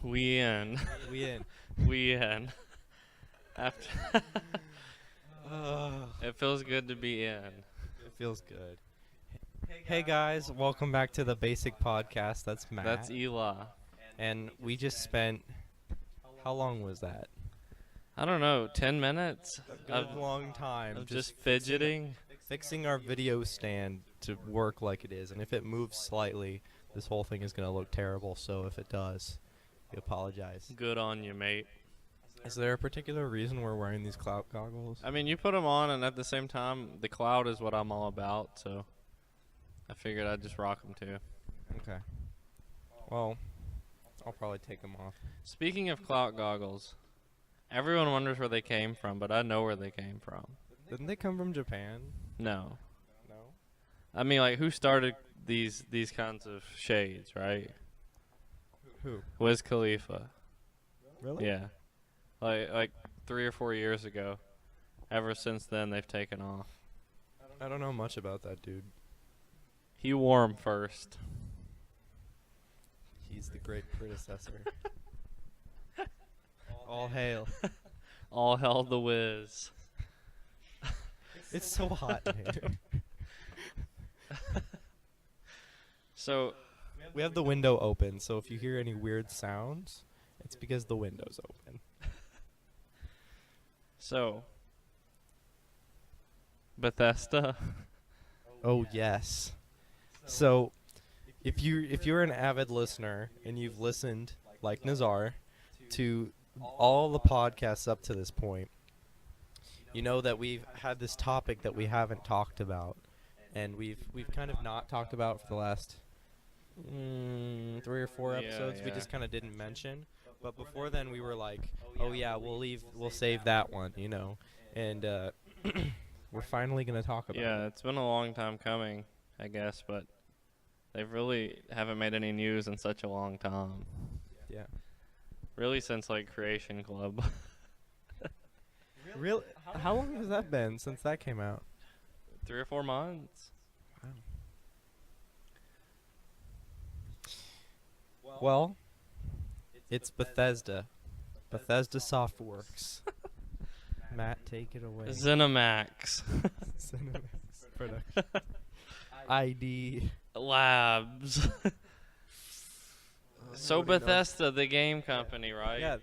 We in. We in. We in. After it feels good to be in. It feels good. Hey guys, welcome back to the Basic Podcast. That's Matt. That's Eli. And we just spent, how long was that? I don't know, 10 minutes A long time. of just fidgeting. Fixing our video stand to work like it is. And if it moves slightly, this whole thing is going to look terrible. So if it does, we apologize. Good on you, mate. Is there a particular reason we're wearing these cloud goggles? I mean, you put them on, and at the same time, the cloud is what I'm all about, so I figured I'd just rock them too. Okay. Well, I'll probably take them off. Speaking of cloud goggles, everyone wonders where they came from, but I know where they came from. Didn't they come from Japan? No. No? I mean, like, who started these kinds of shades, right? Who? Wiz Khalifa. Really? Yeah. Like 3 or 4 years ago. Ever since then, they've taken off. I don't know much about that dude. He wore 'em first. He's the great predecessor. All hail. All hell the Wiz. It's so hot in here. So, We have the window open, so if you hear any weird sounds, it's because the window's open. Bethesda. Oh yes. So, if you're an avid listener and you've listened, like Nazar, to all the podcasts up to this point, you know that we've had this topic that we haven't talked about, and we've kind of not talked about for the last 3 or 4 episodes. We yeah. just kind of didn't mention. But before then, we were like, oh yeah, we'll save that one, you know, and we're finally gonna talk about it. Yeah, it's been a long time coming, I guess, but they really haven't made any news in such a long time. Yeah. Really since, like, Creation Club. Really? How long has that been since that came out? 3 or 4 months. Wow. Well, it's Bethesda. Bethesda Softworks. Matt, take it away. ZeniMax. Cinemax production. ID. Labs. So Bethesda, the game company, right? Yeah.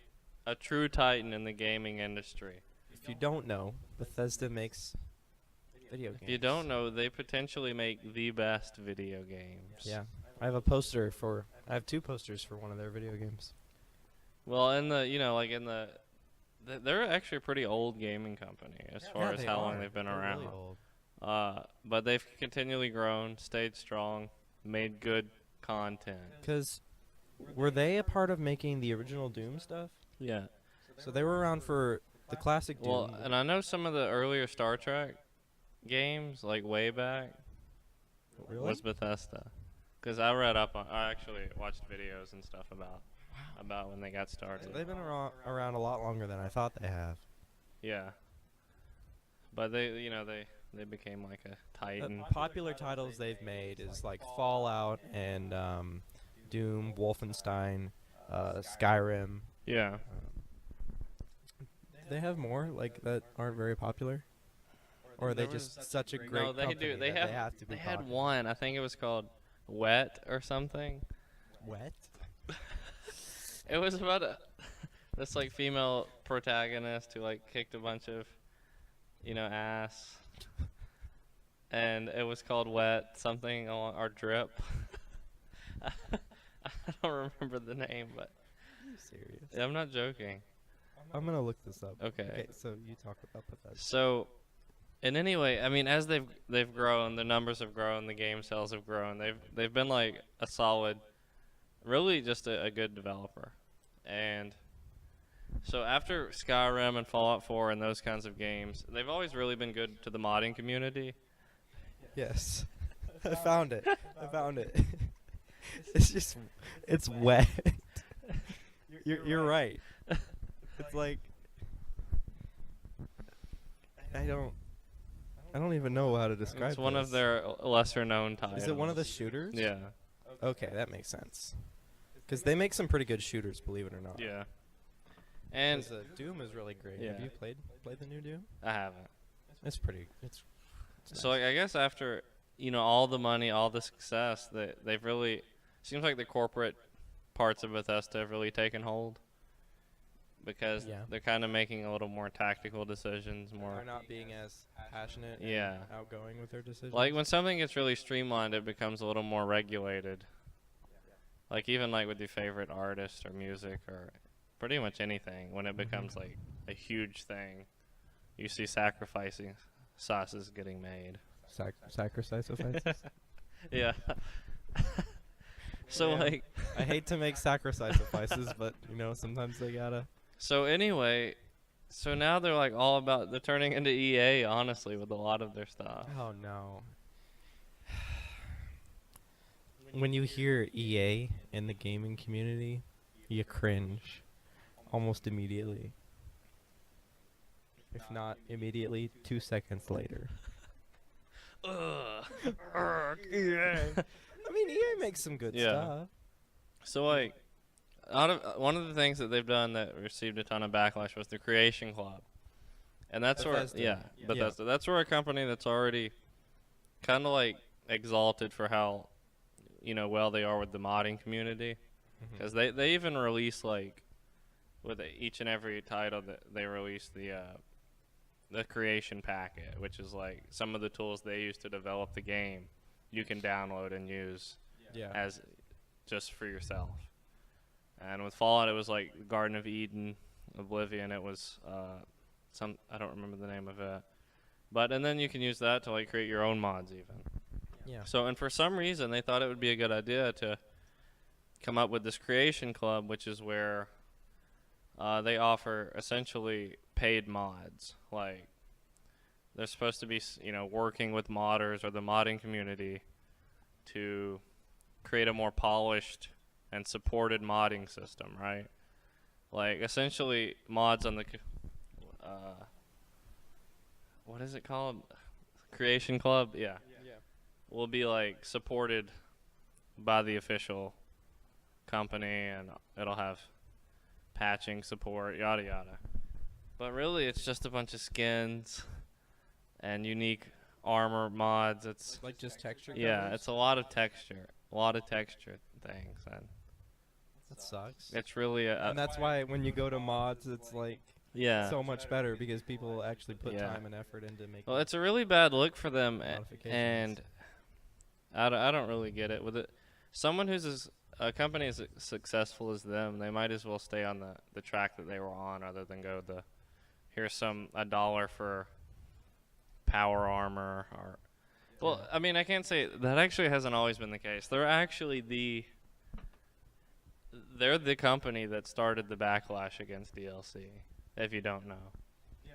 A true titan in the gaming industry. If you don't know, Bethesda makes video games. If you don't know, they potentially make the best video games. Yeah. I have 2 posters for one of their video games. Well, they're actually a pretty old gaming company as far as how long they've been around. Really old. But they've continually grown, stayed strong, made good content. Because were they a part of making the original Doom stuff? Yeah. So they were around for the classic Doom. Well, and I know some of the earlier Star Trek games, like way back, was Bethesda. Because I actually watched videos and stuff about when they got started. So they've been around a lot longer than I thought they have. Yeah. But they became like a titan. Popular titles they've made is like Fallout and Doom, Wolfenstein, Skyrim. Yeah. Do they have more like that aren't very popular? Or are they just such a great No, they company do. They that have to be they had popular? one. I think it was called Wet or something. Wet? It was about this like female protagonist who like kicked a bunch of, ass. And it was called Wet something or Drip. I don't remember the name, but Are you serious? I'm not joking. I'm gonna look this up. Okay. So you talk about Bethesda. So, and anyway, I mean, as they've grown, the numbers have grown, the game sales have grown. They've been like a solid, really just a good developer. And so after Skyrim and Fallout 4 and those kinds of games, they've always really been good to the modding community. Yes. I found it. It's wet. You're right. It's like I don't even know how to describe it. It's one of their lesser known titles. Is it one of the shooters? Yeah. Okay, that makes sense. Because they make some pretty good shooters, believe it or not. Yeah. And 'Cause, Doom is really great. Yeah. Have you played the new Doom? I haven't. It's pretty. It's So nice. like, I guess after all the money, all the success, they've really seems like the corporate parts of Bethesda have really taken hold because Yeah. they're kind of making a little more tactical decisions, more They're not being as passionate Yeah. and outgoing with their decisions. like when something gets really streamlined, it becomes a little more regulated. Like even like with your favorite artist or music or pretty much anything, when it becomes like a huge thing, you see sacrificing sauces getting made. Sacrifice Yeah. So Yeah. like I hate to make sacrifices, but sometimes they gotta. so anyway, so now they're like all about they're turning into EA honestly with a lot of their stuff. Oh no. When you hear EA in the gaming community, you cringe almost immediately. If not immediately, 2 seconds later. Ugh. I mean, EA makes some good Yeah. stuff. So like one of the things that they've done that received a ton of backlash was the Creation Club. And that's where Bethesda. Bethesda. That's where a company that's already kind of like exalted for how well they are with the modding community, because they even release like with each and every title that they release the creation packet, which is like some of the tools they use to develop the game you can download and use Yeah. as just for yourself. And with Fallout it was like Garden of Eden, Oblivion, it was I don't remember the name of it, and then you can use that to like create your own mods even. Yeah. So, and for some reason, they thought it would be a good idea to come up with this Creation Club, which is where they offer essentially paid mods. Like, they're supposed to be, working with modders or the modding community to create a more polished and supported modding system, right? Like, essentially, mods on the, what is it called? Creation Club? Yeah. Will be like supported by the official company, and it'll have patching support, yada yada. But really, it's just a bunch of skins and unique armor mods. It's Like just texture. yeah, covers? it's a lot of texture things, and That sucks. it's really And that's why when you go to mods, it's like yeah. so much better because people actually put Yeah. time and effort into making. Well, it's a really bad look for them, Modifications. and I don't really get it. With it, someone who's a company as successful as them, they might as well stay on the track that they were on, rather than go here's $1 for power armor or. Well, Yeah. I mean, I can't say that actually hasn't always been the case. They're actually they're the company that started the backlash against DLC. If you don't know.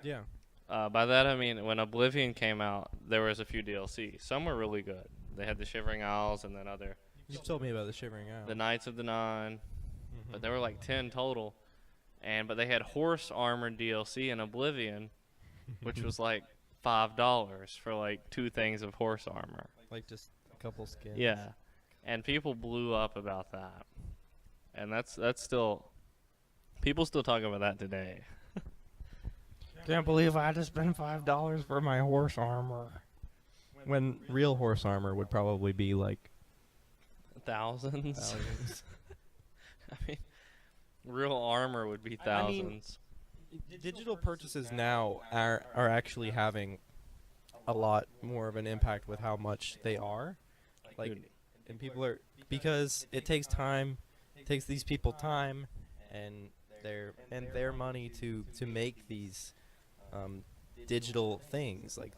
Yeah. By that I mean when Oblivion came out, there was a few DLC. Some were really good. They had the Shivering Isles and then You've told me about the Shivering Isles. the Knights of the Nine, Mhm. but there were like 10 total. But they had horse armor DLC in Oblivion, which was like $5 for like 2 things of horse armor. Like just a couple skins. Yeah, and people blew up about that, and that's still people still talk about that today. Can't believe I had to spend $5 for my horse armor. When real horse armor would probably be like Thousands. thousands. I mean, real armor would be I mean, thousands. Digital purchases now are actually having a lot more of an impact with how much they are. Like, Dude. and people are, because it takes time, it takes these people time and their money to make these digital things like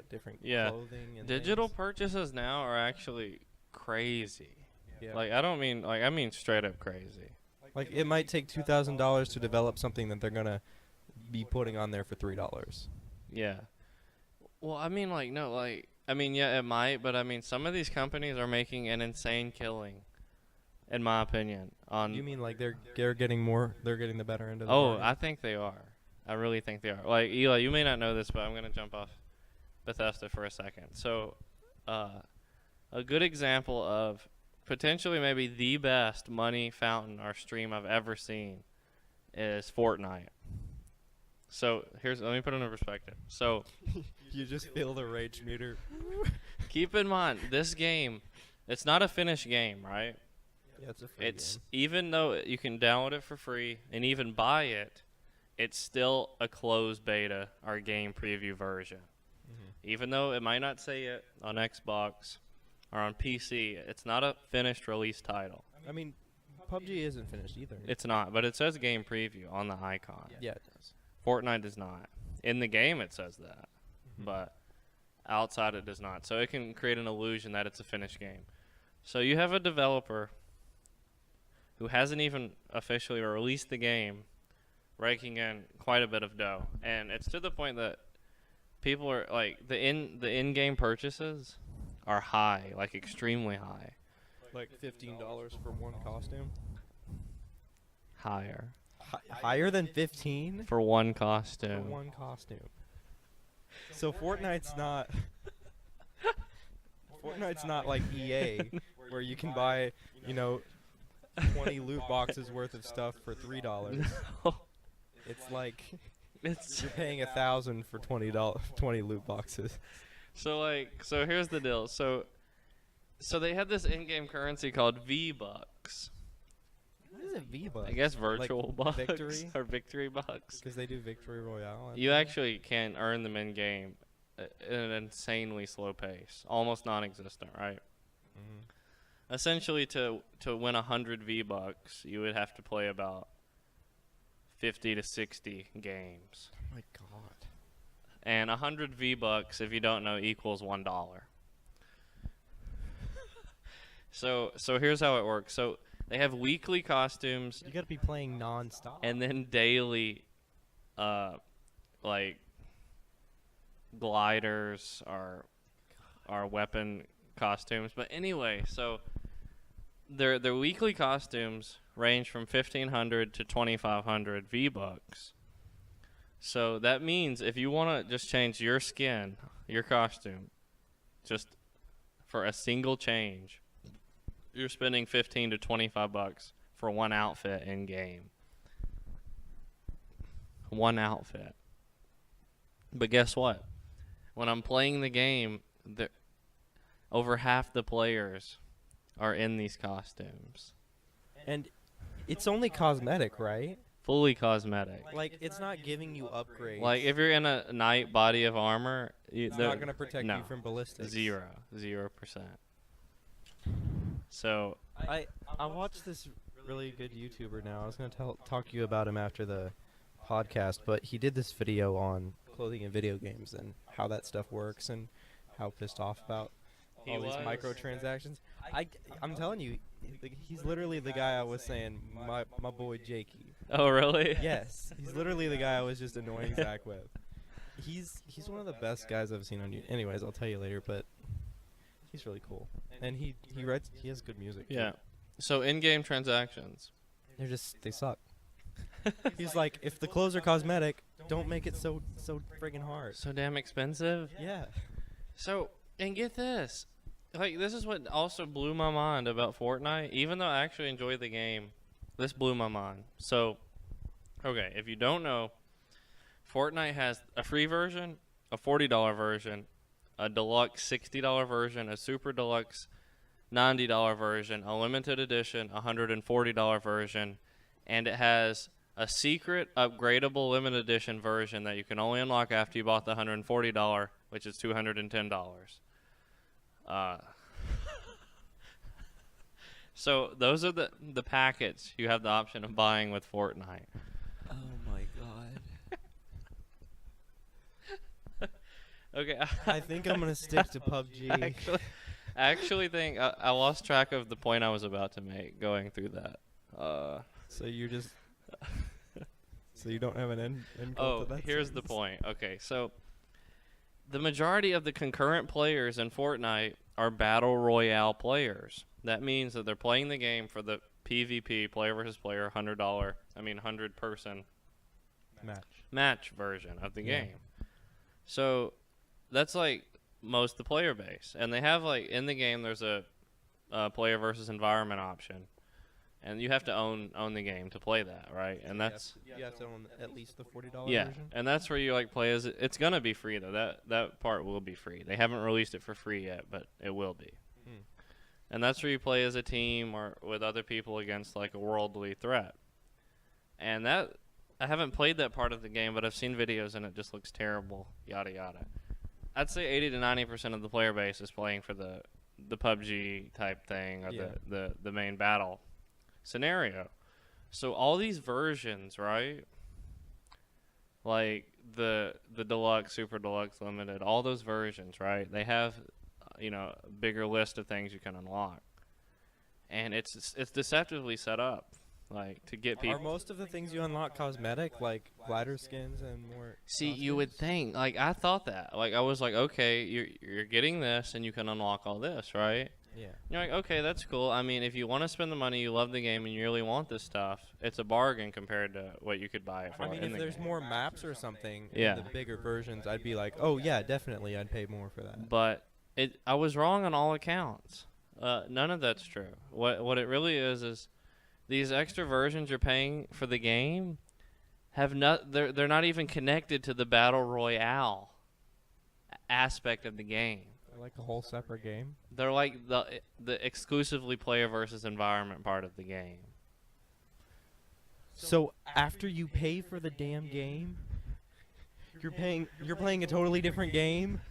different Yeah. clothing and Digital things. purchases now are actually crazy. Yeah. Like, I don't mean, like, I mean straight up crazy. Like it might take $2,000 to develop something that they're gonna be putting on there for $3. Yeah. Well, I mean, like, no, like, I mean, yeah, it might, but I mean, some of these companies are making an insane killing, in my opinion. On You mean like they're getting the better end of the Oh, bargain? I think they are. I really think they are. Like, Eli, you may not know this, but I'm going to jump off Bethesda for a second. So, a good example of potentially maybe the best money fountain or stream I've ever seen is Fortnite. So let me put it in perspective. So You just feel the rage meter. keep in mind, this game, it's not a finished game, right? Yeah, it's a free It's game. even though you can download it for free and even buy it, it's still a closed beta or game preview version. Even though it might not say it on Xbox or on PC, it's not a finished release title. I mean, PUBG isn't finished either. It's not, but it says game preview on the icon. Yeah, it does. Fortnite does not. In the game, it says that, but outside it does not. So it can create an illusion that it's a finished game. So you have a developer who hasn't even officially released the game, raking in quite a bit of dough, and it's to the point that people are like the in-game purchases are high, like extremely high, Like $15 for one costume. higher Higher than 15 for one for costume. one costume. So Fortnite's not. Fortnite's not like EA, where you can buy, 20 loot boxes worth of stuff for $3. It's like It's you're paying $1,000 for $20 loot boxes. so here's the deal. So they had this in-game currency called V-Bucks. What is it, V-Bucks? I guess virtual bucks victory? or victory bucks. Because they do Victory Royale. I You think. actually can earn them in-game at an insanely slow pace, almost non-existent, right? Mhm. Essentially, to win 100 V-Bucks, you would have to play about 50 to 60 games. Oh my god. And 100 V-Bucks, if you don't know, equals $1. So here's how it works. So they have weekly costumes You gotta be playing non-stop. and then daily, like gliders or weapon costumes. But anyway, so their weekly costumes range from 1,500 to 2,500 V-Bucks. So that means if you want to just change your skin, your costume, just for a single change, you're spending 15 to 25 bucks for one outfit in game. One outfit. But guess what? When I'm playing the game, over half the players are in these costumes. And it's only cosmetic, right? Fully cosmetic. Like, it's not giving you upgrades. Like if you're in a knight body of armor, it's not gonna protect no. you from ballistics. 0%. So I watched this really good YouTuber now. I was gonna talk to you about him after the podcast, but he did this video on clothing in video games and how that stuff works and how pissed off about all these microtransactions. I'm telling you, he's literally the guy I was saying, my boy Jakey. Oh really? Yes, he's literally the guy I was just annoying Zach with. He's one of the best guys I've seen on YouTube. Anyways, I'll tell you later, but he's really cool, and he has good music. too. Yeah. So in-game transactions. They suck. He's like, if the clothes are cosmetic, don't make it so friggin' hard. So damn expensive. Yeah. So, and get this. Like, this is what also blew my mind about Fortnite. Even though I actually enjoy the game, this blew my mind. So, okay, if you don't know, Fortnite has a free version, a $40 version, a deluxe $60 version, a super deluxe $90 version, a limited edition $140 version, and it has a secret upgradable limited edition version that you can only unlock after you bought the $140, which is $210. So those are the packets you have the option of buying with Fortnite. Oh my god. Okay. I think I'm gonna stick to PUBG. I actually think I lost track of the point I was about to make going through that. So you're just. So you don't have an end goal Oh, to that here's the sentence? point. Okay, so the majority of the concurrent players in Fortnite are battle royale players. That means that they're playing the game for the PvP, player versus player, $100 person match version of the Yeah. game. So that's like most of the player base, and they have like in the game there's a player versus environment option, and you have to own the game to play that, right? And that's you have to own at least the $40 yeah, version. and that's where you like play as it's gonna be free though. That part will be free. They haven't released it for free yet, but it will be. Hmm. And that's where you play as a team or with other people against like a worldly threat. And that I haven't played that part of the game, but I've seen videos and it just looks terrible. Yada yada. I'd say 80 to 90% of the player base is playing for the PUBG type thing or Yeah. the main battle scenario. So all these versions, right? Like the deluxe, super deluxe, limited, all those versions, right? They have a bigger list of things you can unlock. And it's deceptively set up like to get Are people. most of the things you unlock cosmetic, like glider skins and more? See, you would think like I thought that. Like I was like, okay, you're getting this and you can unlock all this, right? Yeah. You're like, okay, that's cool. I mean, if you want to spend the money, you love the game, and you really want this stuff, it's a bargain compared to what you could buy it for. I mean, in if the there's game. more maps or something Yeah. in the bigger versions, I'd be like, oh yeah, definitely, I'd pay more for that. But I was wrong on all accounts. None of that's true. What it really is these extra versions you're paying for the game have not. They're not even connected to the battle royale aspect of the game. Like a whole separate game. They're like the exclusively player versus environment part of the game. So after you pay for the damn game, you're playing a totally different game.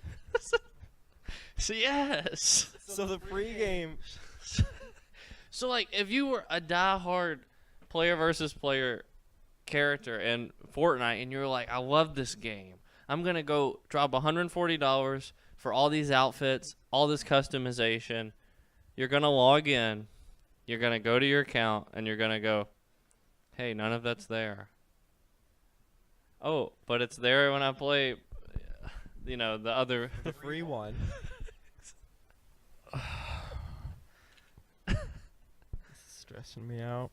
So yes. So the free game. So like if you were a diehard player versus player character in Fortnite and you're like, I love this game. I'm gonna go drop $140 for all these outfits, all this customization. You're gonna log in, you're gonna go to your account, and you're gonna go, hey, none of that's there. Oh, but it's there when I play, the other. The free one. This is stressing me out.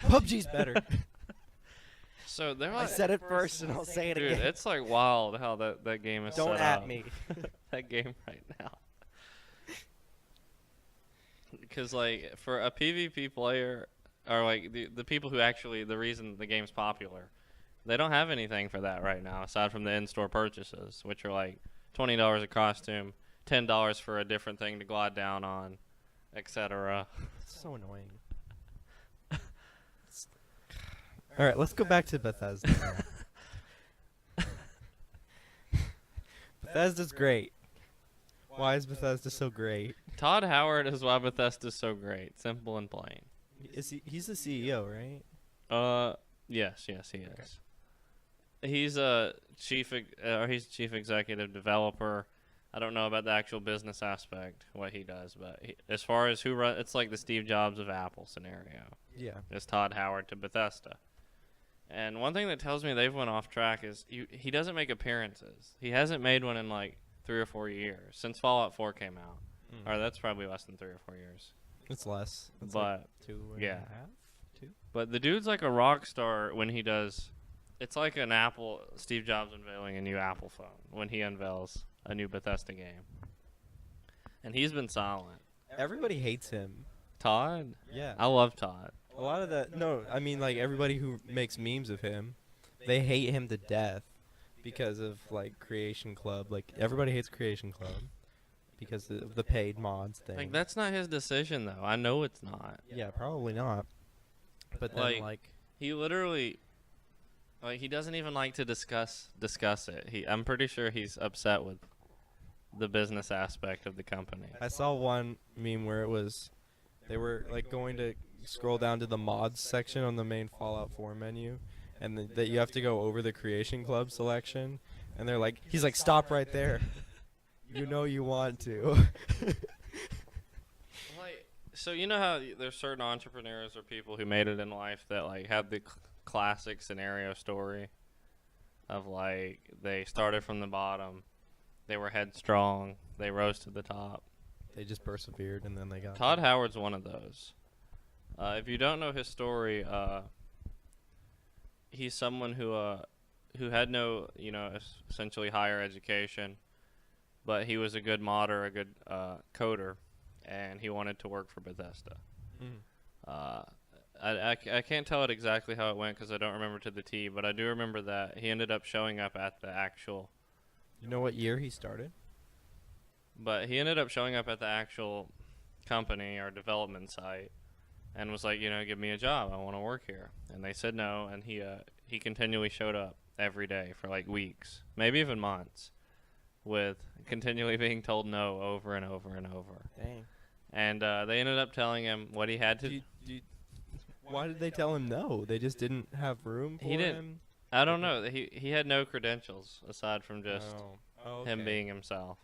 PUBG's better. So they're I like, said it first and I'll say it dude, again. it's like wild how that game is Don't set at up. me. That game right now. Because like for a PvP player, or like the people who actually the reason the game's popular, they don't have anything for that right now aside from the in-store purchases, which are like $20 a costume, $10 for a different thing to glide down on, etc. It's so annoying. All right, let's go back to Bethesda. now. Bethesda's great. Why is Bethesda so great? Todd Howard is why Bethesda's so great. Simple and plain. He's the CEO, right? Yes, he is. He's a he's chief executive developer. I don't know about the actual business aspect, what he does, but as far as who run, it's like the Steve Jobs of Apple scenario. Yeah. It's Todd Howard to Bethesda. And one thing that tells me they've went off track is he doesn't make appearances. He hasn't made one in like 3 or 4 years since Fallout 4 came out. Or that's probably less than 3 or 4 years. It's less. It's But like 2 and yeah. a half? 2? But the dude's like a rock star when he does. It's like an Apple, Steve Jobs unveiling a new Apple phone when he unveils a new Bethesda game. And he's been silent. Everybody hates him. Todd? Yeah. I love Todd. A lot of that. No, I mean, like, everybody who makes memes of him, they hate him to death because of, like, Creation Club. Like, everybody hates Creation Club because of the paid mods thing. Like, that's not his decision, though. I know it's not. Yeah, probably not. But then, like he literally, like, he doesn't even like to discuss it. I'm pretty sure he's upset with the business aspect of the company. I saw one meme where it was, they were, like, going to scroll down to the mods section on the main Fallout 4 menu, and that you have to go over the Creation Club selection, and they're like, he's like, stop right there. You know you want to. Like, so you know how there's certain entrepreneurs or people who made it in life that like have the classic scenario story of like they started from the bottom, they were headstrong, they rose to the top. They just persevered, and then they got Todd there. Howard's one of those. If you don't know his story, he's someone who had no, essentially higher education, but he was a good modder, a good coder, and he wanted to work for Bethesda. Mhm. Uh, I can't tell it exactly how it went because I don't remember to the T, but I do remember that he ended up showing up at the actual. You know what year he started? But he ended up showing up at the actual company or development site and was like, give me a job. I want to work here. And they said no, and he continually showed up every day for like weeks, maybe even months, with continually being told no over and over and over. Dang. And they ended up telling him what he had to. Why did they tell him no? They just didn't have room for He didn't. him? I don't know. He had no credentials aside from just Okay. him being himself.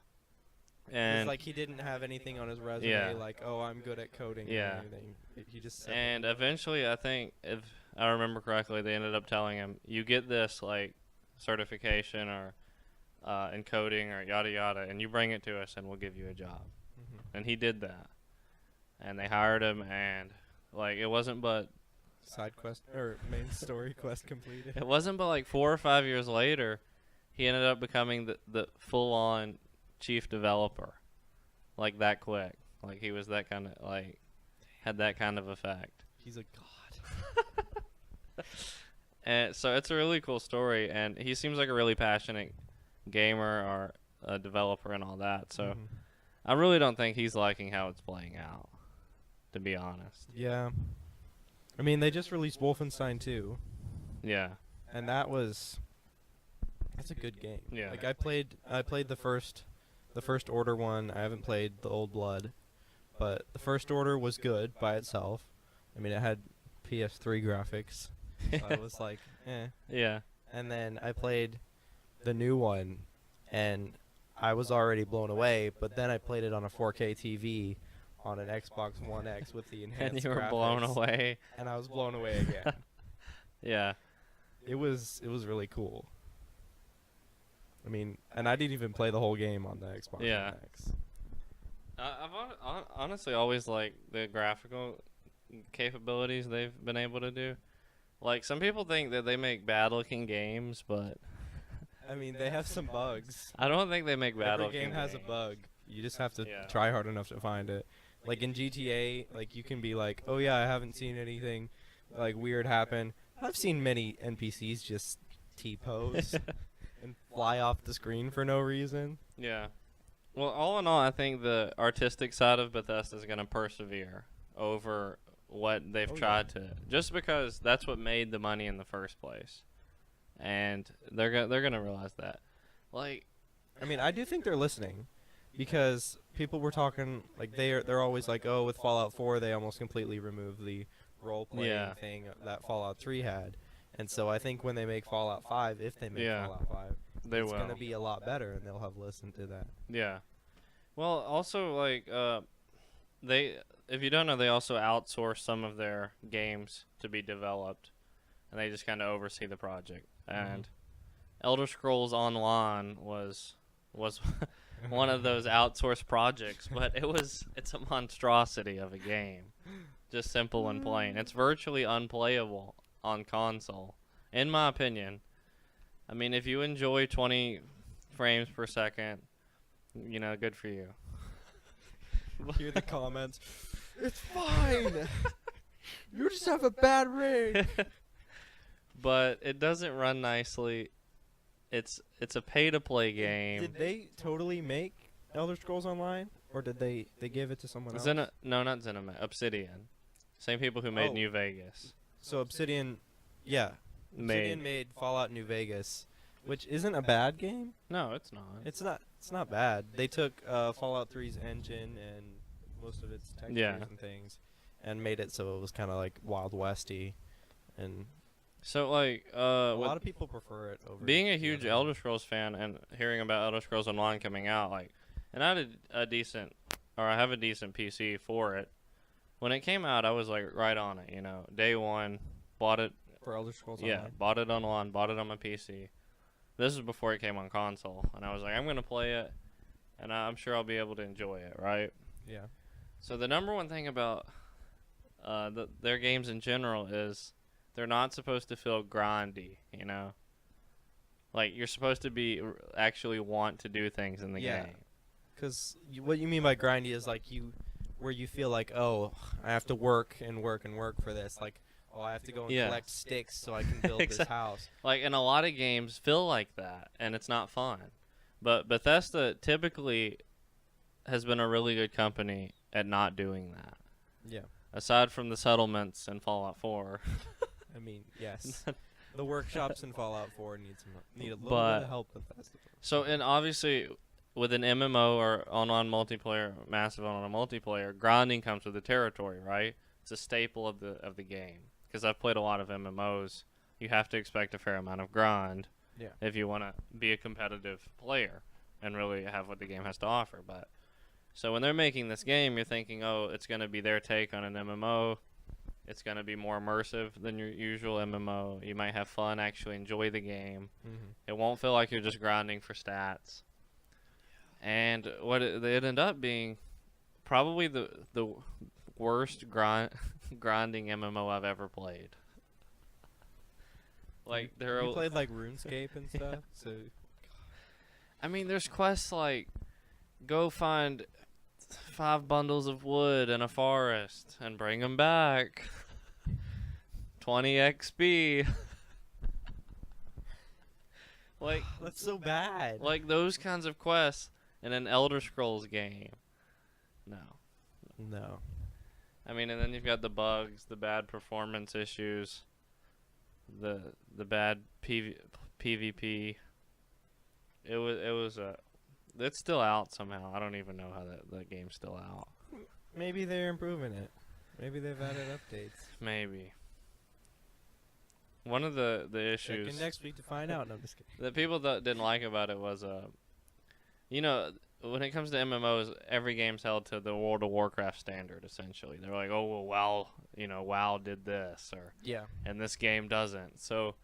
It's And like he didn't have anything on his resume, Yeah. like, oh, I'm good at coding Yeah. or anything. He just said and eventually, I think if I remember correctly, they ended up telling him, "You get this like certification or in coding or yada yada, and you bring it to us, and we'll give you a job." Mhm. And he did that, and they hired him, and like it wasn't but Side quest or main story quest completed. it wasn't but like 4 or 5 years later, he ended up becoming the full on chief developer, like that quick. Like he was that kind of like had that kind of effect. He's a god. And so it's a really cool story, and he seems like a really passionate gamer or a developer and all that. So Mhm. I really don't think he's liking how it's playing out, to be honest. Yeah. I mean, they just released Wolfenstein 2, Yeah. and that's a good game. Yeah. Like I played the first Order one. I haven't played the Old Blood, but the First Order was good by itself. I mean, it had PS3 graphics. So I was like, eh. Yeah. And then I played the new one, and I was already blown away. But then I played it on a 4K TV on an Xbox One X with the enhanced And you were graphics, blown away. and I was blown away again. Yeah. It was really cool. I mean, and I didn't even play the whole game on the Xbox Yeah. One X. I've honestly always liked the graphical capabilities they've been able to do. Like, some people think that they make bad-looking games, but I mean, they have some bugs. I don't think they make Every bad-looking game has a games. bug. You just have to Yeah. try hard enough to find it. Like in GTA, like you can be like, "Oh yeah, I haven't seen anything like weird happen." I've seen many NPCs just T-pose and fly off the screen for no reason. Yeah. Well, all in all, I think the artistic side of Bethesda is going to persevere over what they've Oh, yeah. tried to, just because that's what made the money in the first place, and they're gonna realize that. Like, I mean, I do think they're listening, because people were talking like they're always like, "Oh, with Fallout 4, they almost completely removed the role-playing Yeah. thing that Fallout 3 had." And so I think when they make Fallout 5, if they make Yeah. Fallout 5, they it's will. going to be a lot better, and they'll have listened to that. Yeah. Well, also like they, if you don't know, they also outsource some of their games to be developed, and they just kind of oversee the project. And Elder Scrolls Online was one of those outsourced projects, but it's a monstrosity of a game. Just simple and plain. It's virtually unplayable on console, in my opinion. I mean, if you enjoy 20 frames per second, good for you. Hear the comments. It's fine. You just have a bad rig. But it doesn't run nicely. It's a pay-to-play game. Did they totally make Elder Scrolls Online, or did they give it to someone else? No, not Zenimax. Obsidian. Same people who made Oh. New Vegas. So Obsidian, yeah, Obsidian made Fallout New Vegas, which isn't a bad game. No, it's not. It's not bad. They took Fallout 3's engine and most of its textures Yeah. and things, and made it so it was kind of like Wild Westy, and So like a lot of people prefer it over being a the huge other Elder Scrolls fan and hearing about Elder Scrolls Online coming out, like, and I had I have a decent PC for it. When it came out, I was like right on it, day one, bought it. for Elder Scrolls Yeah, Online. bought it online, bought it on my PC. This was before it came on console, and I was like, I'm gonna play it, and I'm sure I'll be able to enjoy it, right? Yeah. So the number one thing about their games in general is they're not supposed to feel grindy, Like, you're supposed to be actually want to do things in the Yeah. game. Because what you mean by grindy is like you where you feel like, oh, I have to work and work and work for this. Like, oh, I have to go and Yeah. collect sticks so I can build this house. Like, and a lot of games feel like that, and it's not fun. But Bethesda typically has been a really good company at not doing that. Yeah. Aside from the settlements in Fallout 4. I mean, yes. The workshops in Fallout 4 need a little But- bit of help with that. So, and obviously, with an MMO or online multiplayer, massive online multiplayer, grinding comes with the territory, right? It's a staple of the game. Because I've played a lot of MMOs, you have to expect a fair amount of grind Yeah. if you want to be a competitive player and really have what the game has to offer. But so when they're making this game, you're thinking, oh, it's going to be their take on an MMO. It's going to be more immersive than your usual MMO. You might have fun, actually enjoy the game. Mm-hmm. It won't feel like you're just grinding for stats. And what it ended up being, probably the worst grinding MMO I've ever played. Like there, You played like RuneScape and stuff, so I mean, there's quests like go find 5 bundles of wood in a forest and bring them back. 20 XP. Like that's so bad. like those kinds of quests in an Elder Scrolls game. No. No. I mean, and then you've got the bugs, the bad performance issues, the bad PvP. It's still out somehow. I don't even know how that game's still out. Maybe they're improving it. Maybe they've added updates. Maybe. One of the Check issues in next week to find out. No, I'm just kidding. that people didn't like about it was, when it comes to MMOs, every game's held to the World of Warcraft standard, essentially. They're like, oh, well, WoW did this, Yeah. and this game doesn't. So,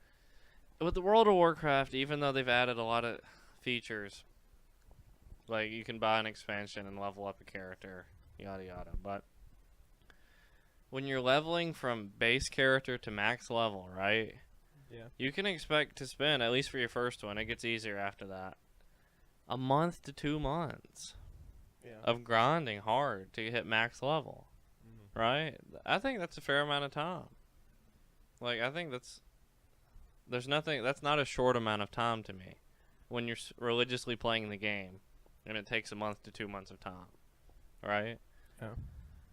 with the World of Warcraft, even though they've added a lot of features, like you can buy an expansion and level up a character, yada yada, but when you're leveling from base character to max level, right? Yeah. You can expect to spend, at least for your first one, it gets easier after that, a month to 2 months Yeah. of grinding hard to hit max level, right? I think that's a fair amount of time. Like, I think that's not a short amount of time to me when you're religiously playing the game and it takes a month to 2 months of time, right? Yeah.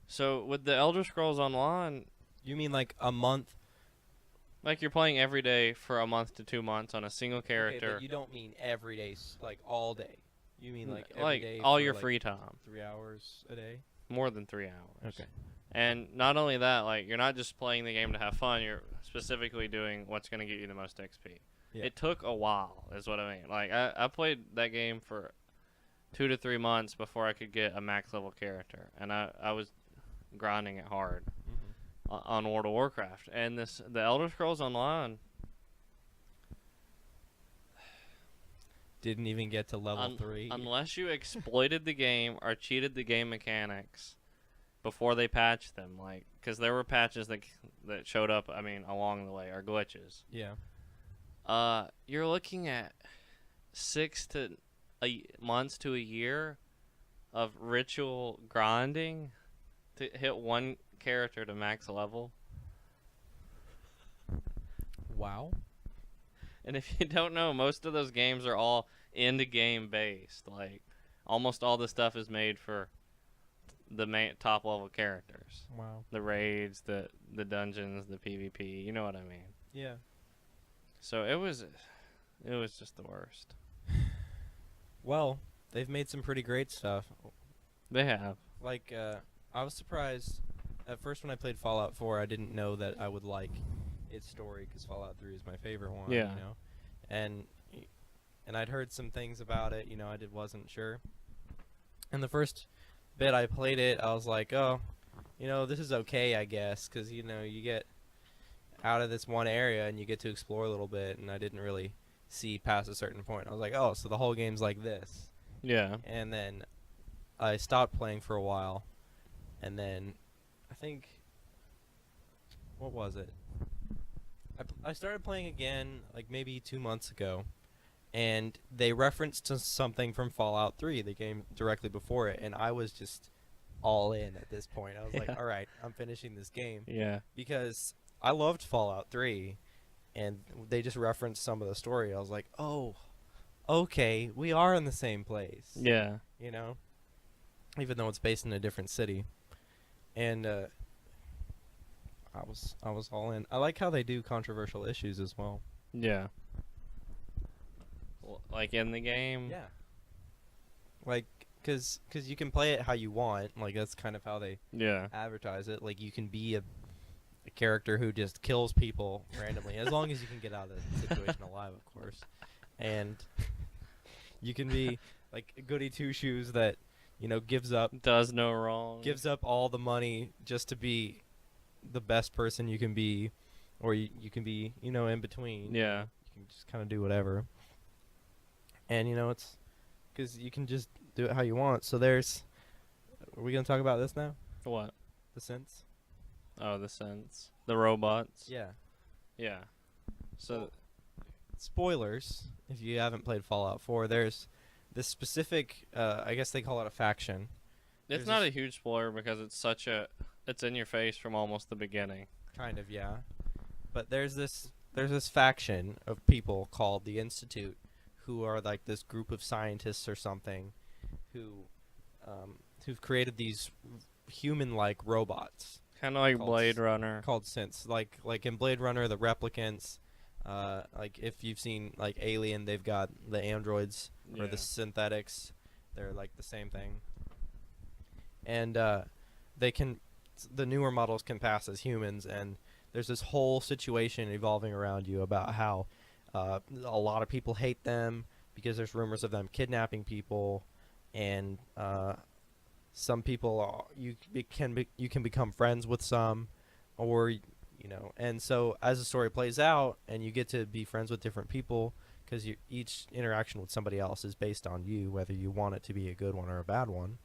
So with the Elder Scrolls Online, You mean like a month? like you're playing every day for a month to 2 months on a single Okay, character, but you don't mean every day, like all day. You mean like every like day all for, your like, free time, 3 hours a day? more than 3 hours. Okay. And not only that, like you're not just playing the game to have fun, you're specifically doing what's going to get you the most XP. Yeah. It took a while, is what I mean. Like I played that game for 2 to 3 months before I could get a max level character, and I was grinding it hard on World of Warcraft. And the Elder Scrolls Online, Didn't even get to level 3. unless you exploited the game or cheated the game mechanics before they patched them, like because there were patches that showed up, I mean, along the way, or glitches. Yeah. You're looking at 6 months to a year of ritual grinding to hit one character to max level. Wow. And if you don't know, most of those games are all end-game based. Like, almost all the stuff is made for the top level characters. Wow. The raids, the dungeons, the PvP. You know what I mean? Yeah. So it was just the worst. Well, they've made some pretty great stuff. They have. Like, I was surprised at first when I played Fallout 4. I didn't know that I would like its story because Fallout 3 is my favorite one. Yeah. You know, and I'd heard some things about it. You know, wasn't sure. And the first bit I played it, I was like, oh, this is okay, I guess, because you get out of this one area and you get to explore a little bit, and I didn't really see past a certain point. I was like, oh, so the whole game's like this. Yeah. And then I stopped playing for a while, and then I think, what was it? I started playing again like maybe 2 months ago, and they referenced to something from Fallout 3, the game directly before it, and I was just all in at this point. I was like, Yeah. all right, I'm finishing this game Yeah. because I loved Fallout 3, and they just referenced some of the story. I was like, oh, okay, we are in the same place, Yeah. you know, even though it's based in a different city. And I was all in. I like how they do controversial issues as well. Yeah. Like in the game. Yeah. Like, cause you can play it how you want. Like that's kind of how they Yeah. advertise it. Like you can be a character who just kills people randomly, as long as you can get out of the situation alive, of course. And you can be like a goody two shoes that, gives up Does no wrong. all the money just to be the best person you can be, or you can be, in between. Yeah. You can just kind of do whatever. And it's because you can just do it how you want. So are we gonna talk about this now? What? The sense? Oh, the sense. The robots. Yeah. Yeah. So. Spoilers, if you haven't played Fallout 4, there's this specific, I guess they call it a faction. It's not a huge spoiler because it's in your face from almost the beginning. Kind of, yeah. But there's this faction of people called the Institute, who are like this group of scientists or something, who've created these human-like robots. Kind of like Blade Runner. Called synths. Like in Blade Runner, the replicants. Like if you've seen like Alien, they've got the androids or the synthetics. They're like the same thing. And the newer models can pass as humans, and there's this whole situation evolving around you about how a lot of people hate them because there's rumors of them kidnapping people, and some people you can become friends with some, or and so as the story plays out and you get to be friends with different people, because each interaction with somebody else is based on you, whether you want it to be a good one or a bad one.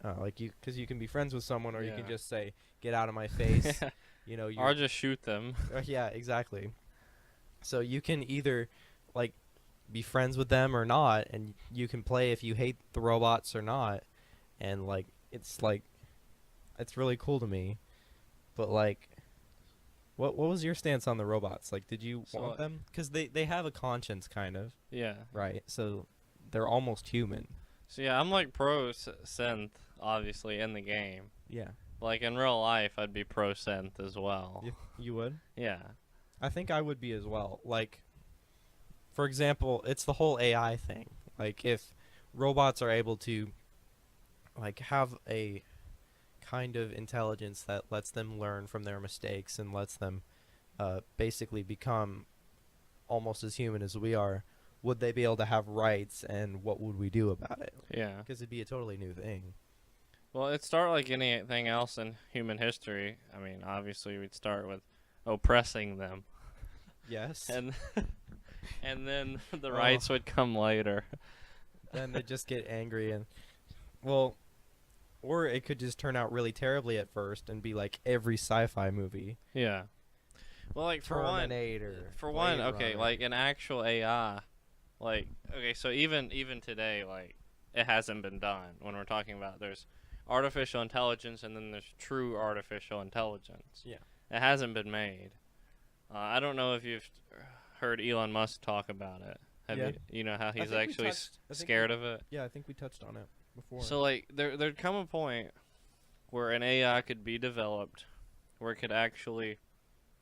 Because you can be friends with someone, or you can just say, "Get out of my face," or just shoot them. Yeah, exactly. So you can either like be friends with them or not, and you can play if you hate the robots or not, and it's really cool to me. But what was your stance on the robots? Like, did you want them? Because they have a conscience, kind of. Yeah. Right. So they're almost human. So yeah, I'm like pro synth, obviously in the game. Yeah. Like in real life, I'd be pro synth as well. You would? Yeah. I think I would be as well. Like, for example, it's the whole AI thing. Like, if robots are able to have a kind of intelligence that lets them learn from their mistakes and lets them basically become almost as human as we are, would they be able to have rights, and what would we do about it? Yeah. Because it'd be a totally new thing. Well, it'd start like anything else in human history. I mean, obviously, we'd start with oppressing them. Yes. And then the rights would come later. Then they just get angry and, well, or it could just turn out really terribly at first and be like every sci-fi movie. Yeah. Well, like Terminator, for one, Blade okay, Runner. like an actual AI, okay, so even today, like it hasn't been done. When we're talking about there's artificial intelligence and then there's true artificial intelligence. Yeah. It hasn't been made. I don't know if you've heard Elon Musk talk about it. Have Yeah. you know how he's think we actually touched- I think scared of it? Yeah, I think we touched on it before. So like there'd come a point where an AI could be developed where it could actually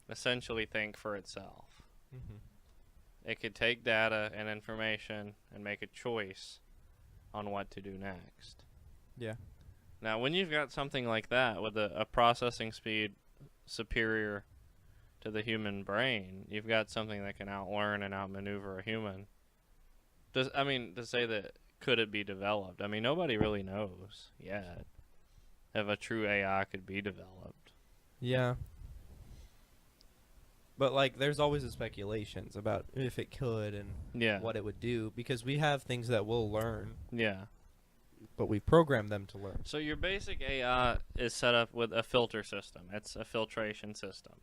essentially think for itself. Mm-hmm. It could take data and information and make a choice on what to do next. Yeah. Now, when you've got something like that with a processing speed superior to the human brain, you've got something that can outlearn and outmaneuver a human. To say that could it be developed? I mean, nobody really knows yet if a true AI could be developed. Yeah. But there's always the speculations about if it could and what it would do, because we have things that will learn. Yeah. But we program them to learn. So your basic AI is set up with a filter system. It's a filtration system.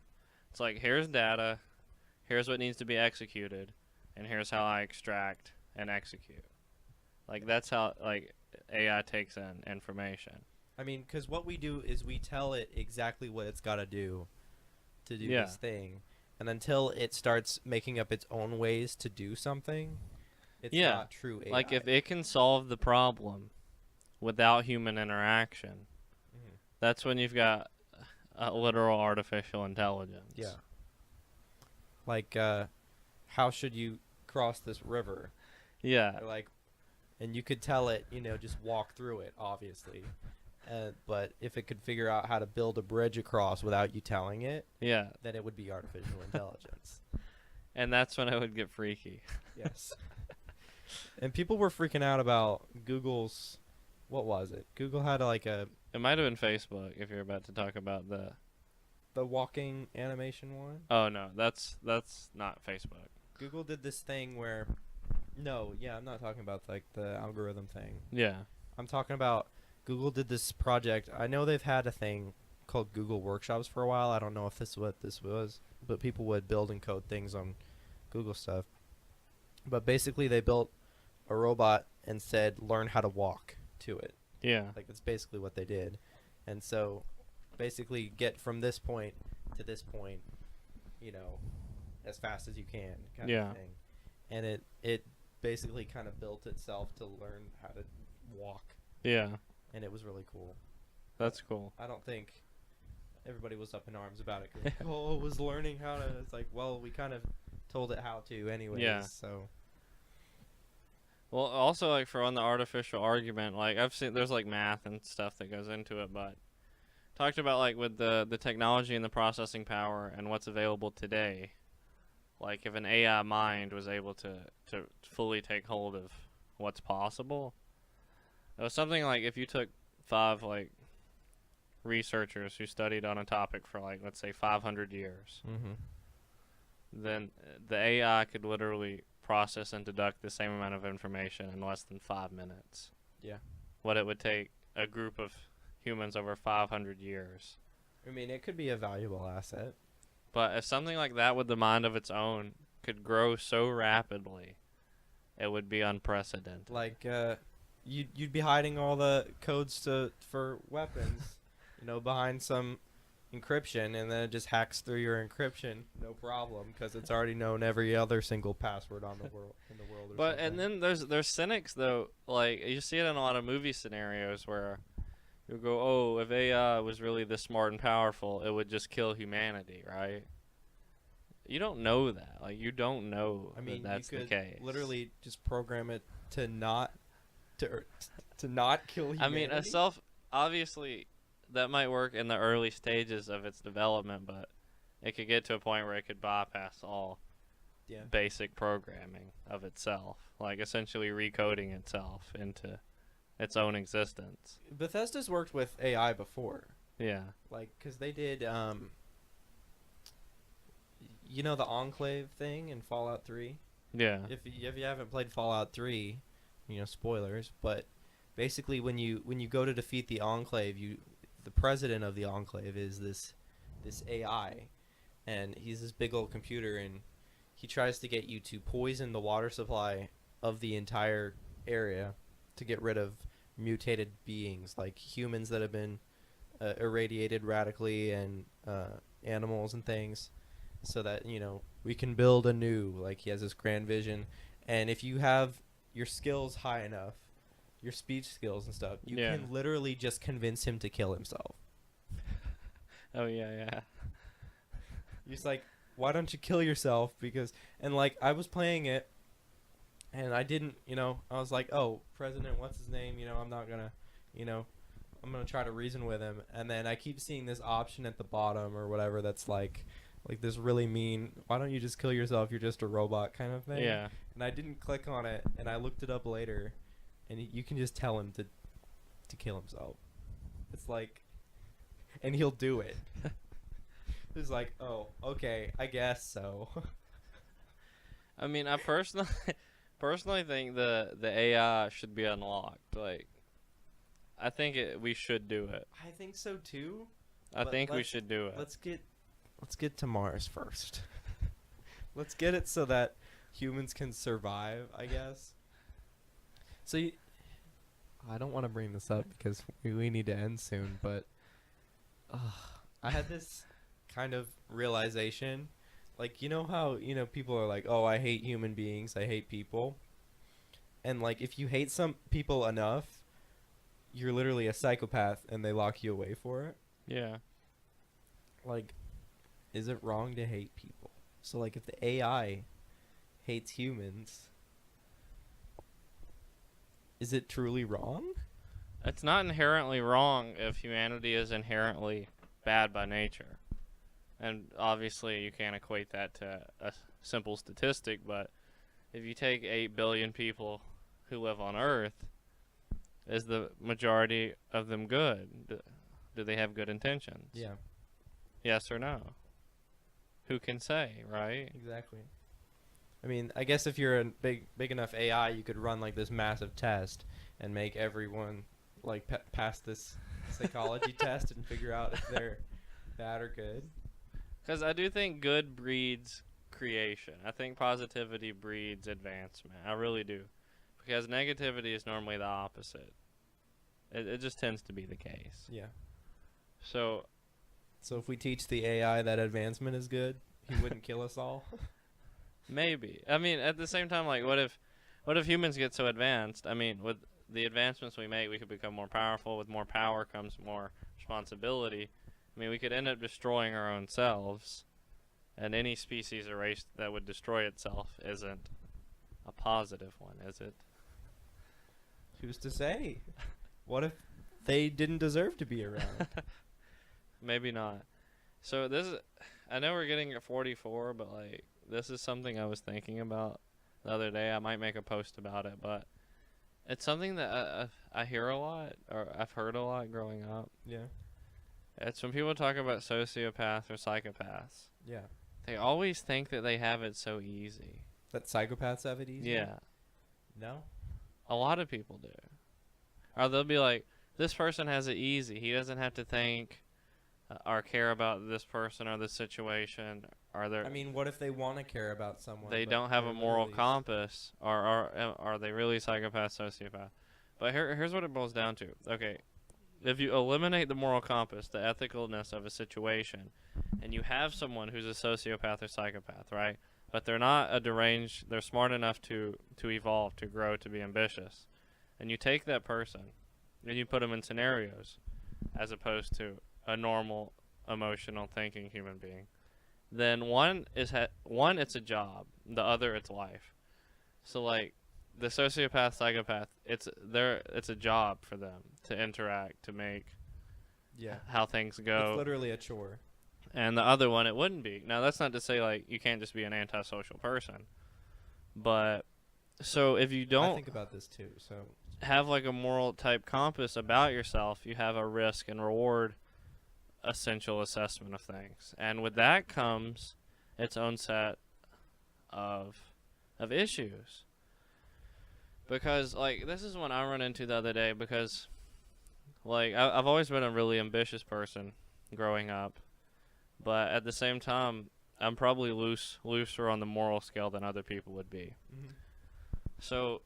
It's like, here's data, here's what needs to be executed, and here's how I extract and execute. Like, that's how, AI takes in information. I mean, because what we do is we tell it exactly what it's got to do Yeah. this thing, and until it starts making up its own ways to do something, it's Yeah. not true Like AI. if it can solve the problem without human interaction, Mhm. that's when you've got a literal artificial intelligence. Yeah. Like, how should you cross this river? Yeah. Or like, and you could tell it, just walk through it, obviously. But if it could figure out how to build a bridge across without you telling it, Yeah. then it would be artificial intelligence. And that's when it would get freaky. Yes. And people were freaking out about Google's, what was it? Google had like It might have been Facebook if you're about to talk about the walking animation one. Oh no, that's not Facebook. Google did this thing where, no, yeah, I'm not talking about like the algorithm thing. Yeah. I'm talking about Google did this project. I know they've had a thing called Google Workshops for a while. I don't know if this is what this was, but people would build and code things on Google stuff. But basically, they built a robot and said, learn how to walk to it. Yeah. Like, that's basically what they did. And so, basically, get from this point to this point, as fast as you can, kind Yeah. of thing. And it basically kind of built itself to learn how to walk. Yeah. And it was really cool. That's cool. I don't think everybody was up in arms about it. 'Cause, oh, it was learning how to. It's like, well, we kind of told it how to anyways. Yeah. So. Well, also like for on the artificial argument, like I've seen there's like math and stuff that goes into it, but talked about like with the technology and the processing power and what's available today. Like if an AI mind was able to fully take hold of what's possible, it was something like if you took 5 like researchers who studied on a topic for like let's say 500 years, Mm-hmm. then the AI could literally process and deduct the same amount of information in less than 5 minutes. Yeah. What it would take a group of humans over 500 years. I mean, it could be a valuable asset. But if something like that with the mind of its own could grow so rapidly, it would be unprecedented. Like, you'd be hiding all the codes for weapons, behind some encryption, and then it just hacks through your encryption, no problem, because it's already known every other single password in the world. Or But something. and then there's cynics though, like you see it in a lot of movie scenarios where you go, oh, if AI was really this smart and powerful, it would just kill humanity, right? You don't know that. Like you don't know I mean, that that's you could the case. literally just program it to not to not kill humanity. I mean, obviously that might work in the early stages of its development, but it could get to a point where it could bypass all Yeah. basic programming of itself, like essentially recoding itself into its own existence. Bethesda's worked with AI before, Yeah. like, because they did, the Enclave thing in Fallout 3. Yeah. If you haven't played Fallout 3, spoilers, but basically when you go to defeat the Enclave, the president of the Enclave is this AI, and he's this big old computer, and he tries to get you to poison the water supply of the entire area to get rid of mutated beings like humans that have been irradiated radically, and animals and things, so that we can build anew. Like, he has this grand vision, and if you have your skills high enough, your speech skills and stuff, you Yeah. can literally just convince him to kill himself. Oh yeah, yeah. He's like, why don't you kill yourself? And like, I was playing it, and I didn't, I was like, oh, President, what's his name? I'm not gonna, I'm gonna try to reason with him. And then I keep seeing this option at the bottom or whatever that's like this really mean, why don't you just kill yourself? You're just a robot kind of thing. Yeah. And I didn't click on it, and I looked it up later, and you can just tell him to kill himself. It's like, and he'll do it. It's like, oh, okay, I guess so. I mean, I personally think the AI should be unlocked. Like, I think we should do it. I think so too. I But think we let's- should do it. Let's get to Mars first. Let's get it so that humans can survive, I guess. So I don't want to bring this up because we need to end soon, but I had this kind of realization. Like, you know how, people are like, oh, I hate human beings, I hate people. And, like, if you hate some people enough, you're literally a psychopath and they lock you away for it. Yeah. Like, is it wrong to hate people? So, like, if the AI hates humans, is it truly wrong? It's not inherently wrong if humanity is inherently bad by nature. And obviously you can't equate that to a simple statistic, but if you take 8 billion people who live on Earth, is the majority of them good? Do they have good intentions? Yeah, Yes or no? Who can say, right? exactly. I mean, I guess if you're a big enough AI, you could run like this massive test and make everyone like pass this psychology test and figure out if they're bad or good. Because I do think good breeds creation. I think positivity breeds advancement. I really do. Because negativity is normally the opposite. It just tends to be the case. Yeah. So So if we teach the AI that advancement is good, he wouldn't kill us all. maybe. I mean, at the same time, like, what if humans get so advanced? I mean, with the advancements we make, we could become more powerful. With more power comes more responsibility. I mean, we could end up destroying our own selves, and any species or race that would destroy itself isn't a positive one, is it? Who's to say? What if they didn't deserve to be around? Maybe not. So I know we're getting at 44, but like this is something I was thinking about the other day. I might make a post about it, but it's something that I hear a lot, or I've heard a lot growing up. Yeah. It's when people talk about sociopaths or psychopaths. Yeah. They always think that they have it so easy. That psychopaths have it easy? Yeah. No? A lot of people do. Or they'll be like, this person has it easy. He doesn't have to think or care about this person or this situation. Or I mean, what if they want to care about someone? they but don't have a they're moral literally compass, or are they really psychopath, sociopath? But here's what it boils down to. Okay, if you eliminate the moral compass, the ethicalness of a situation, and you have someone who's a sociopath or psychopath, right? But they're not a deranged. They're smart enough to evolve, to grow, to be ambitious, and you take that person, and you put them in scenarios, as opposed to a normal, emotional, thinking human being. Then one it's a job, the other it's life. So like the sociopath, psychopath, it's a job for them to interact, to make Yeah. how things It's go. literally a chore. And the other one, it wouldn't be. Now that's not to say like you can't just be an antisocial person, but so if you I don't think about this too. So have like a moral type compass about yourself, you have a risk and reward essential assessment of things, and with that comes its own set of issues. Because like this is one I run into the other day, because like I've always been a really ambitious person growing up, but at the same time I'm probably looser on the moral scale than other people would be. So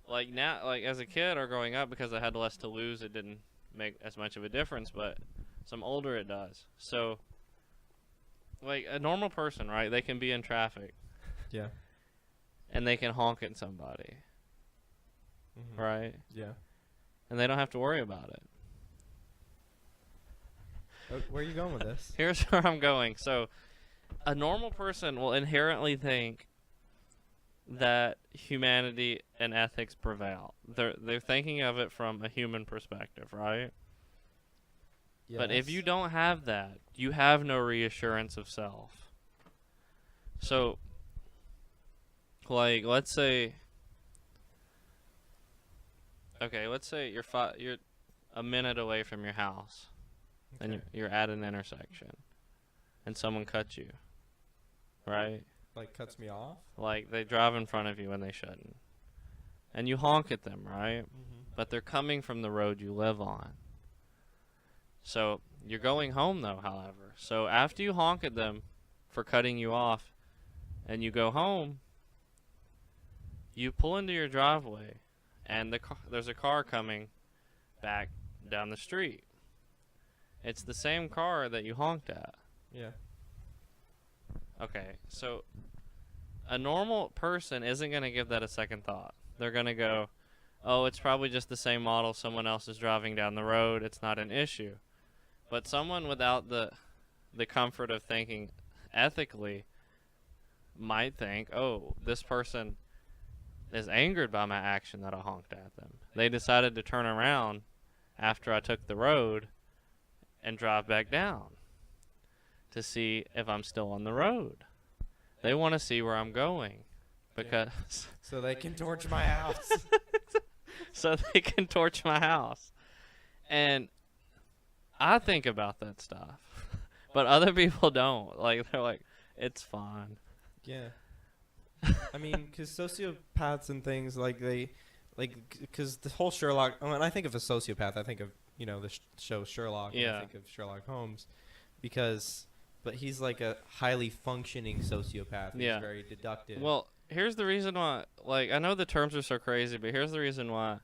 like now, like as a kid or growing up, because I had less to lose, it didn't make as much of a difference, but as I'm older it does. So like a normal person, right, they can be in traffic yeah. and they can honk at somebody, right, Yeah. and they don't have to worry about it. Where are you going with this? Here's where I'm going. So a normal person will inherently think that humanity and ethics prevail. They're thinking of it from a human perspective, right? But if you don't have that, you have no reassurance of self. So, like, let's say you're a minute away from your house, and you're at an intersection, and someone cuts you, right? like cuts me off. Like they drive in front of you when they shouldn't, and you honk at them, right? But they're coming from the road you live on. So you're going home though, however. So after you honk at them for cutting you off and you go home, you pull into your driveway and there's a car coming back down the street. It's the same car that you honked at. Yeah. Okay, so a normal person isn't going to give that a second thought. They're going to go, oh, it's probably just the same model someone else is driving down the road. It's not an issue. But someone without the comfort of thinking ethically might think, oh, this person is angered by my action that I honked at them. They decided to turn around after I took the road and drive back down to see if I'm still on the road. They want to see where I'm going because So they can torch my house. so they can torch my house. And I think about that stuff. But other people don't. Like they're like it's fine. Yeah. I mean, because sociopaths and things like because the whole Sherlock. When I think of a sociopath, I think of the show Sherlock. And I Yeah. think of Sherlock Holmes, but he's like a highly functioning sociopath. Yeah. He's very deductive. Well, here's the reason why. Like I know the terms are so crazy, but here's the reason why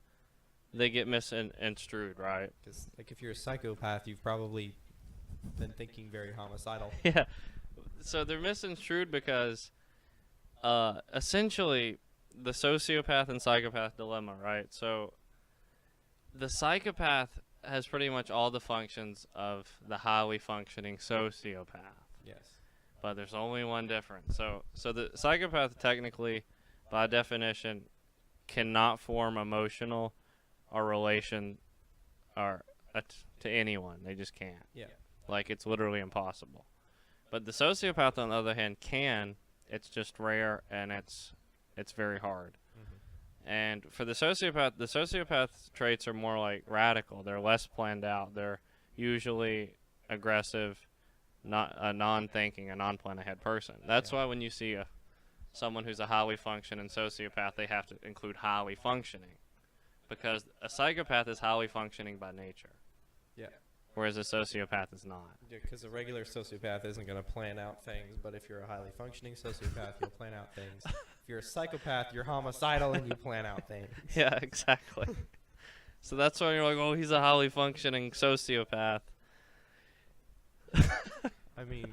they get misconstrued, right? Because like if you're a psychopath, you've probably been thinking very homicidal. Yeah. So they're misconstrued because essentially the sociopath and psychopath dilemma, right? So the psychopath has pretty much all the functions of the highly functioning sociopath, Yes. but there's only one difference. So the psychopath technically, by definition, cannot form emotional or relation or to anyone. They just can't. Yeah. Like it's literally impossible. But the sociopath, on the other hand, can. It's just rare and it's very hard. And for the sociopath traits are more like radical. They're less planned out. They're usually aggressive, not a non-thinking, a non-plan ahead person. That's why when you see someone who's a highly functioning sociopath, they have to include highly functioning, because a psychopath is highly functioning by nature, Yeah. whereas a sociopath is not. Because a regular sociopath isn't going to plan out things, but if you're a highly functioning sociopath, you'll plan out things. If you're a psychopath, you're homicidal and you plan out things. Yeah, exactly. So that's why you're like, oh, he's a highly functioning sociopath. I mean,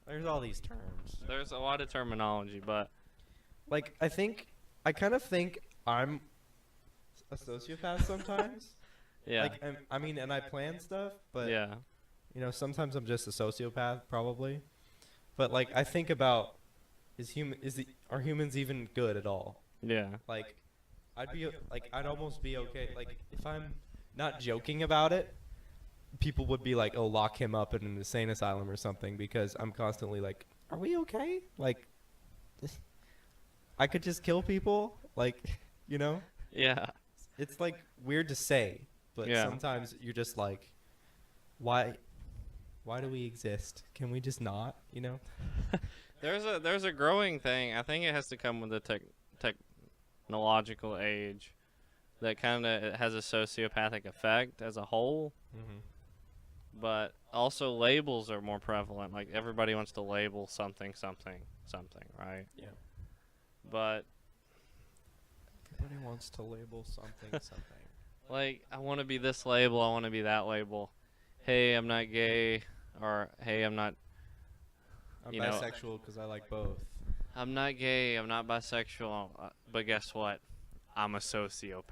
there's all these terms. There's a lot of terminology, but Like, I kind of think I'm a sociopath sometimes. yeah, Like, I mean, and I plan stuff, but, yeah, sometimes I'm just a sociopath, probably. But, like, I think about, are humans even good at all? yeah, Like, I'd almost be okay. Like, if I'm not joking about it, people would be like, oh, lock him up in an insane asylum or something, because I'm constantly like, are we okay? Like, I could just kill people? Like, yeah, It's, like, weird to say, but Yeah. sometimes you're just like, why do we exist? Can we just not, There's a growing thing. I think it has to come with the technological age that kind of has a sociopathic effect as a whole. Mm-hmm. But also labels are more prevalent. Like everybody wants to label something, right? Yeah. But Everybody wants to label something. like, I want to be this label, I want to be that label. Hey, I'm not gay, or hey, I'm not I'm You know- bisexual because I like both. gay, I'm not bisexual, but guess what? I'm a sociopath.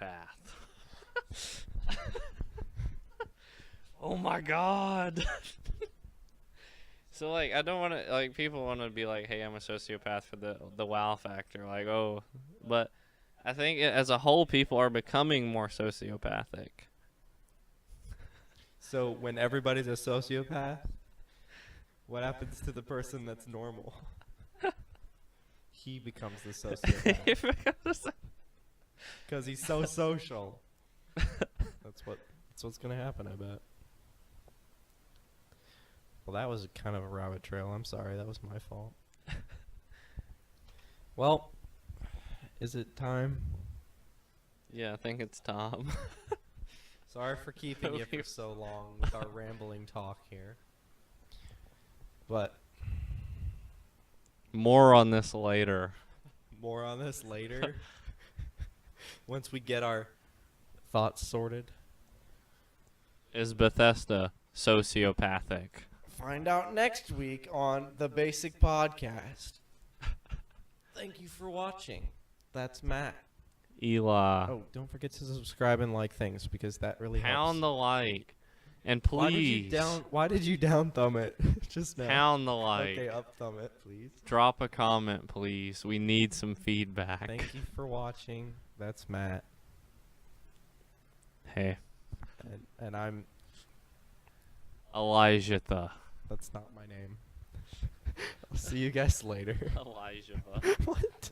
Oh my god. So like, I don't want to, like, people want to be like, hey, I'm a sociopath for the wow factor, like, oh, but I think as a whole, people are becoming more sociopathic. So when everybody's a sociopath, what happens to the person that's normal? He becomes the sociopath because he's so social. That's what's gonna happen, I bet. Well, that was kind of a rabbit trail. I'm sorry, that was my fault. Well, is it time? Yeah, I think it's Tom. Sorry for keeping you for so long with our rambling talk here. But More on this later. more on this later. Once we get our thoughts sorted. Is Bethesda sociopathic? Find out next week on The Basic Podcast. Thank you for watching. That's Matt. Eli. Oh, don't forget to subscribe and like things because that really helps. Pound the like. And please. Why did you down thumb it just now? Pound the like. Okay, up thumb it, please. Drop a comment, please. We need some feedback. Thank you for watching. That's Matt. Hey. And I'm... Elijah. That's not my name. I'll see you guys later. Elijah. What?